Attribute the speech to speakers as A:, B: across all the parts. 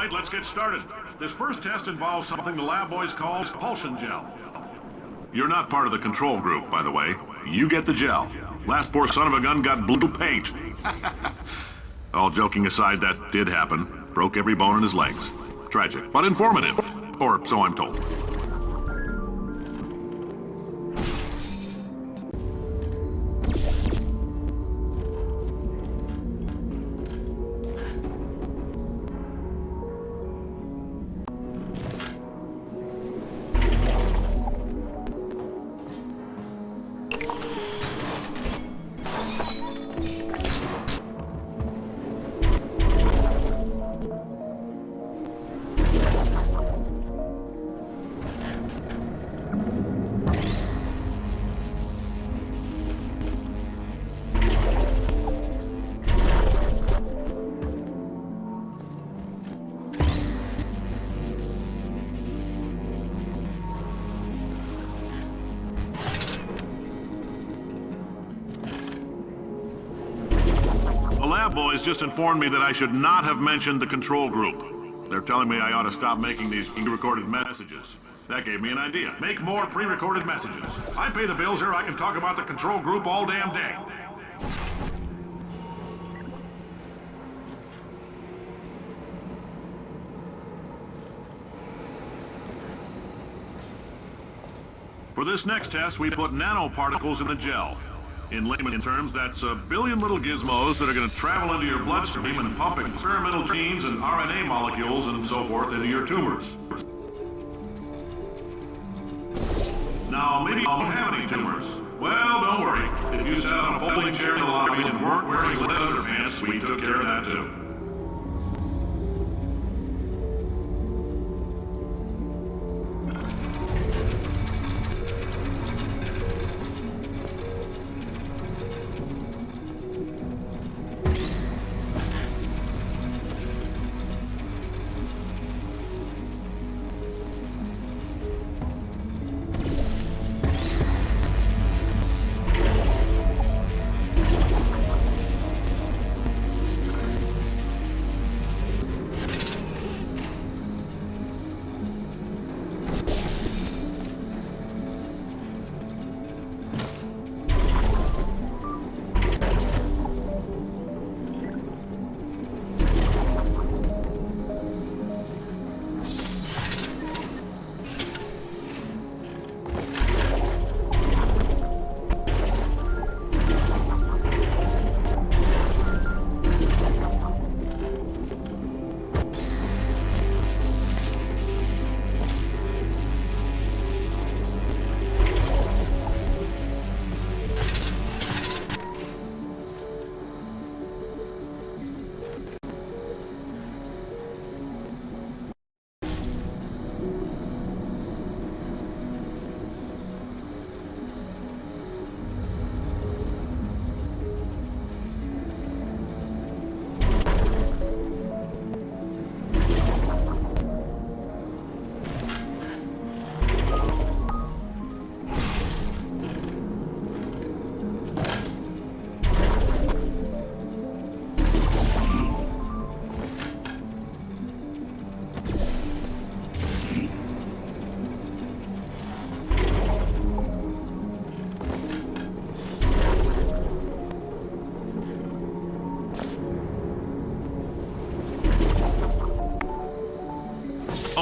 A: right, let's get started. This first test involves something the lab boys call propulsion gel. You're not part of the control group, by the way. You get the gel. Last poor son of a gun got blue paint. All joking aside, that did happen. Broke every bone in his legs. Tragic, but informative. Or so I'm told. Boys just informed me that I should not have mentioned the control group. They're telling me I ought to stop making these pre-recorded messages. That gave me an idea. Make more pre-recorded messages. I pay the bills here, I can talk about the control group all damn day. For this next test, we put nanoparticles in the gel. In layman terms, that's a billion little gizmos that are going to travel into your bloodstream and pump experimental genes and RNA molecules and so forth into your tumors. Now, maybe you don't have any tumors. Well, don't worry. If you sat on a folding chair in the lobby and weren't wearing leather pants, we took care of that too.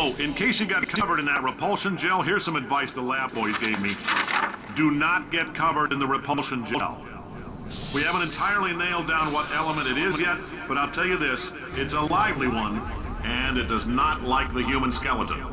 A: Oh, in case you got covered in that repulsion gel, here's some advice the lab boys gave me. Do not get covered in the repulsion gel. We haven't entirely nailed down what element it is yet, but I'll tell you this, it's a lively one, and it does not like the human skeleton.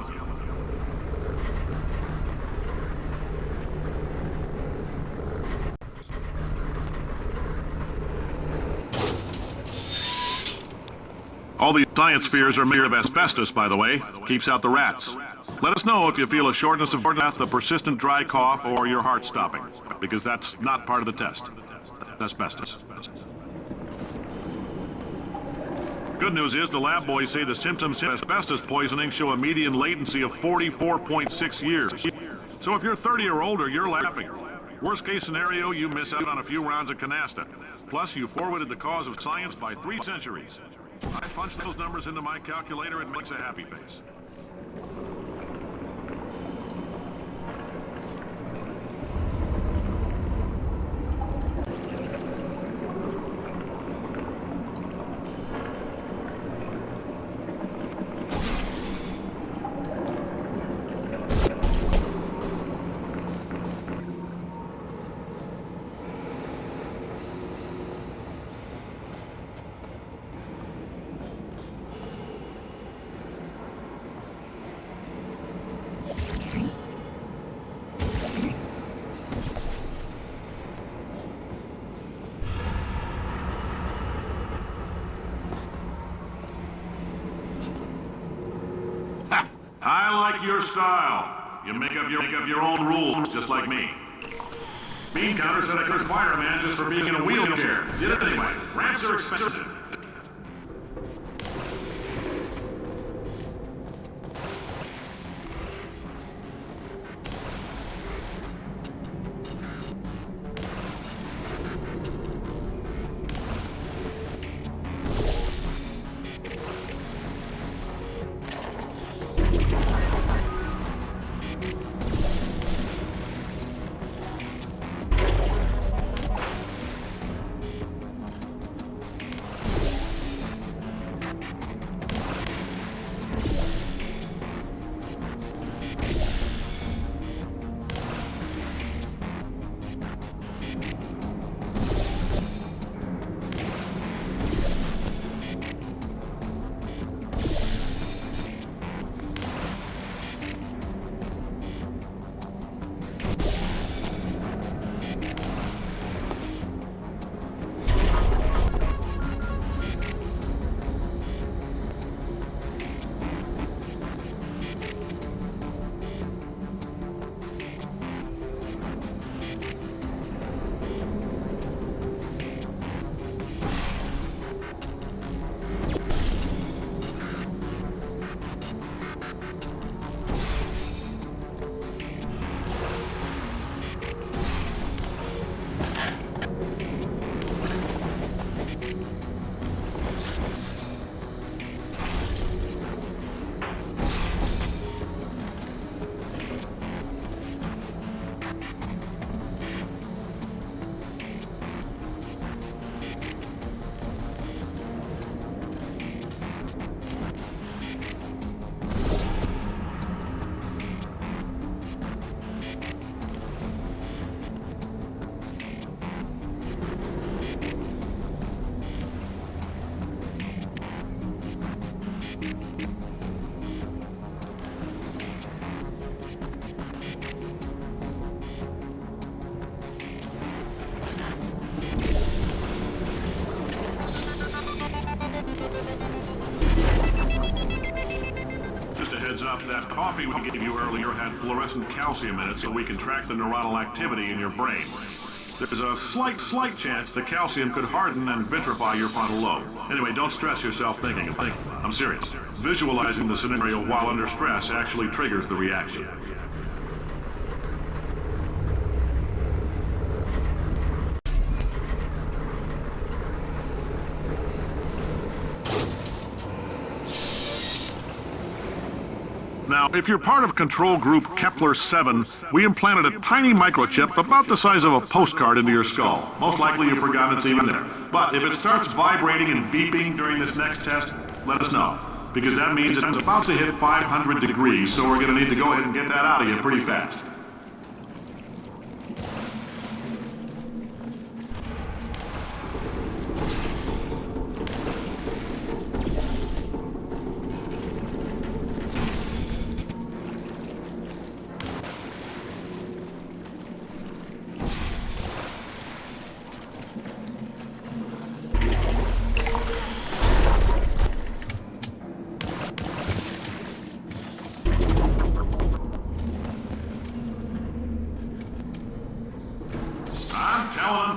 A: All these science spheres are made of asbestos, by the way. Keeps out the rats. Let us know if you feel a shortness of breath, a persistent dry cough, or your heart stopping, because that's not part of the test. Asbestos. Good news is the lab boys say the symptoms of asbestos poisoning show a median latency of 44.6 years. So if you're 30 or older, you're laughing. Worst case scenario, you miss out on a few rounds of canasta. Plus, you forwarded the cause of science by 3 centuries. I punch those numbers into my calculator, it makes a happy face. I like your style. You make up your own rules, just like me. Bean Counter said I could fire a man just for being in a wheelchair. Did it anyway. Ramps are expensive. That coffee we gave you earlier had fluorescent calcium in it so we can track the neuronal activity in your brain. There's a slight chance the calcium could harden and vitrify your frontal lobe. Anyway, don't stress yourself thinking. I'm serious. Visualizing the scenario while under stress actually triggers the reaction. Now, if you're part of Control Group Kepler-7, we implanted a tiny microchip about the size of a postcard into your skull. Most likely you've forgotten it's even there. But if it starts vibrating and beeping during this next test, let us know. Because that means it's about to hit 500 degrees, so we're going to need to go ahead and get that out of you pretty fast.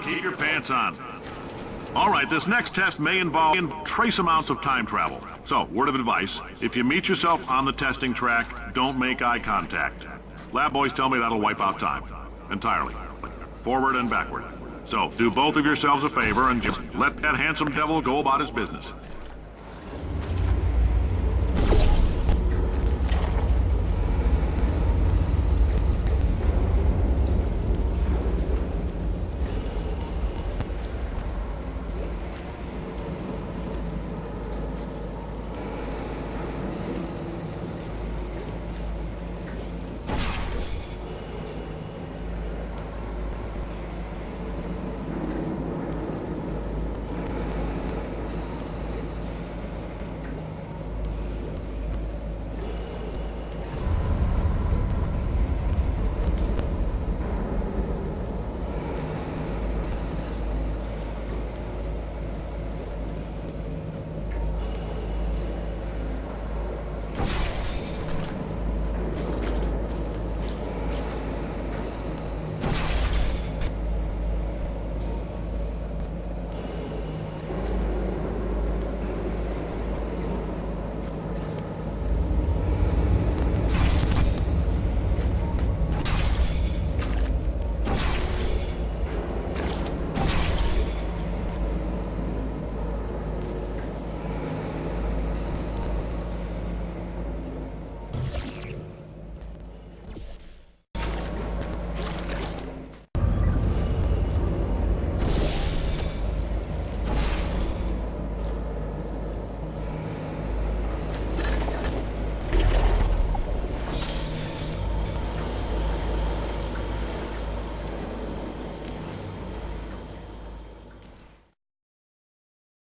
A: Keep your pants on. All right, this next test may involve trace amounts of time travel. So, word of advice, if you meet yourself on the testing track, don't make eye contact. Lab boys tell me that'll wipe out time. Entirely. Forward and backward. So, do both of yourselves a favor and just let that handsome devil go about his business.